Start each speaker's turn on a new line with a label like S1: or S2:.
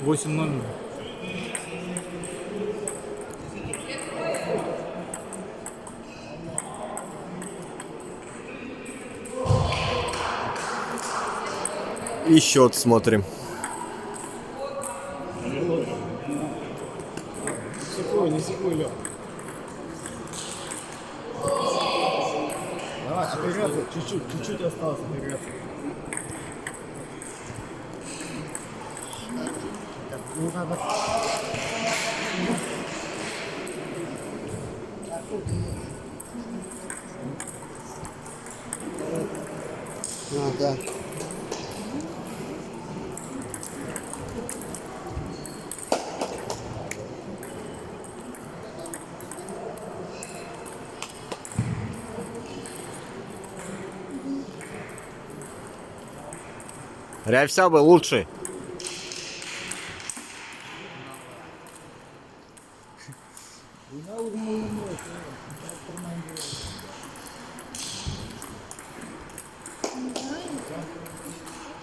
S1: Восемь номер.
S2: И счет смотрим.
S1: Не секуй, Лёх. Давай, отыграться. Чуть-чуть осталось отыграться. Ну, надо.
S2: Да. Рявся бы лучше.